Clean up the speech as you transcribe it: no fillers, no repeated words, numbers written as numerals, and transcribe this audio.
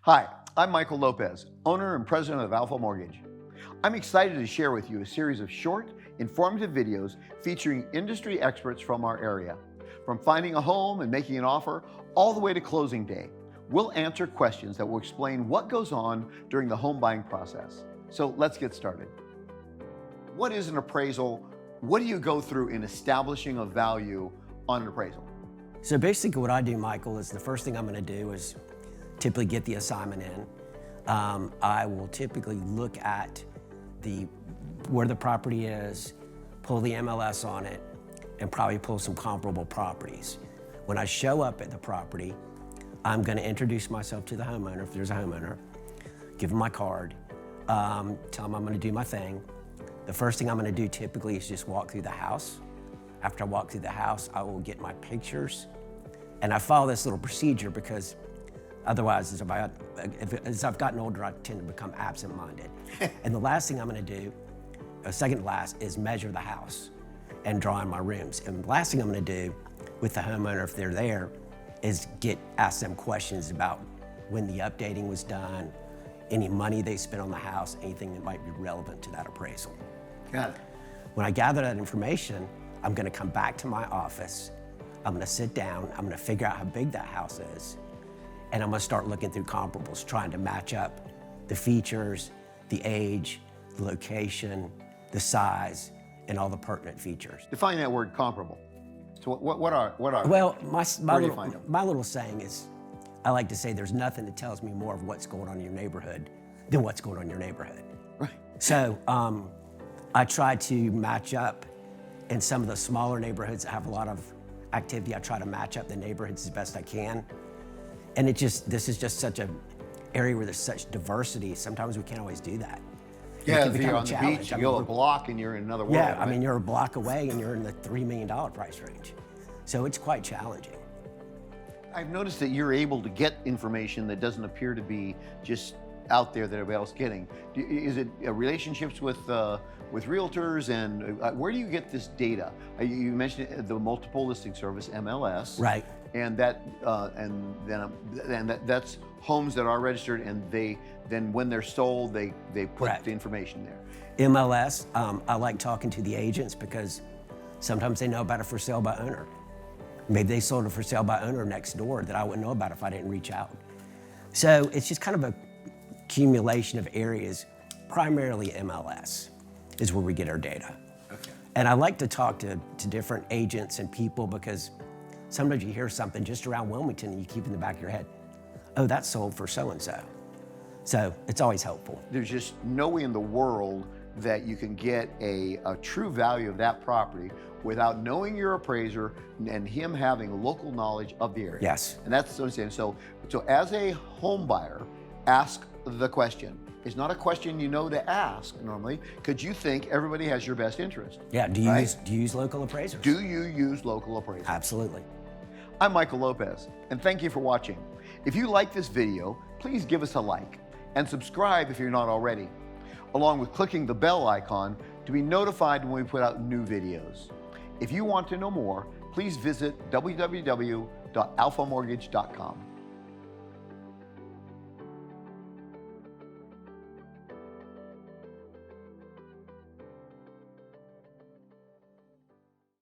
Hi, I'm Michael Lopez, owner and president of Alpha Mortgage. I'm excited to share with you a series of short, informative videos featuring industry experts from our area. From finding a home and making an offer, all the way to closing day, we'll answer questions that will explain what goes on during the home buying process. So let's get started. What is an appraisal? What do you go through in establishing a value on an appraisal? So basically what I do, Michael, is the first thing I'm going to do is typically get the assignment in. I will typically look at where the property is, pull the MLS on it, and probably pull some comparable properties. When I show up at the property, I'm going to introduce myself to the homeowner, if there's a homeowner, give them my card, tell them I'm going to do my thing. The first thing I'm going to do typically is just walk through the house. After I walk through the house, I will get my pictures. And I follow this little procedure because otherwise, as I've gotten older, I tend to become absent-minded. And the last thing I'm going to do, second to last, is measure the house and draw in my rooms. And the last thing I'm going to do with the homeowner, if they're there, is ask them questions about when the updating was done, any money they spent on the house, anything that might be relevant to that appraisal. Got it. When I gather that information, I'm going to come back to my office. I'm going to sit down. I'm going to figure out how big that house is. And I'm going to start looking through comparables, trying to match up the features, the age, the location, the size, and all the pertinent features. Define that word comparable. So what are Well, my Where do you find them? little saying is, I like to say there's nothing that tells me more of what's going on in your neighborhood than what's going on in your neighborhood. Right. So I try to match up in some of the smaller neighborhoods that have a lot of activity. I try to match up the neighborhoods as best I can. And this is just such an area where there's such diversity. Sometimes we can't always do that. Yeah, It can if you're become a on the challenge. beach, you go a block and you're in another world. Yeah, I right? mean, you're a block away and you're in the $3 million price range. So it's quite challenging. I've noticed that you're able to get information that doesn't appear to be just out there that everybody else is getting. Is it relationships with realtors, and where do you get this data? You mentioned the multiple listing service, MLS. Right. And that's homes that are registered, and then when they're sold, they put Correct. the information there. MLS, I like talking to the agents because sometimes they know about a for sale by owner. Maybe they sold a for sale by owner next door that I wouldn't know about if I didn't reach out. So it's just kind of a accumulation of areas, primarily MLS is where we get our data. Okay. And I like to talk to different agents and people because sometimes you hear something just around Wilmington and you keep in the back of your head, oh, that's sold for so-and-so. So it's always helpful. There's just no way in the world that you can get a true value of that property without knowing your appraiser and him having local knowledge of the area. Yes. And that's what I'm saying. So as a home buyer, ask the question. It's not a question you know to ask normally, because you think everybody has your best interest. Yeah, do you right? use local appraisers? Do you use local appraisers? Absolutely. I'm Michael Lopez, and thank you for watching. If you like this video, please give us a like and subscribe if you're not already, along with clicking the bell icon to be notified when we put out new videos. If you want to know more, please visit www.alphamortgage.com.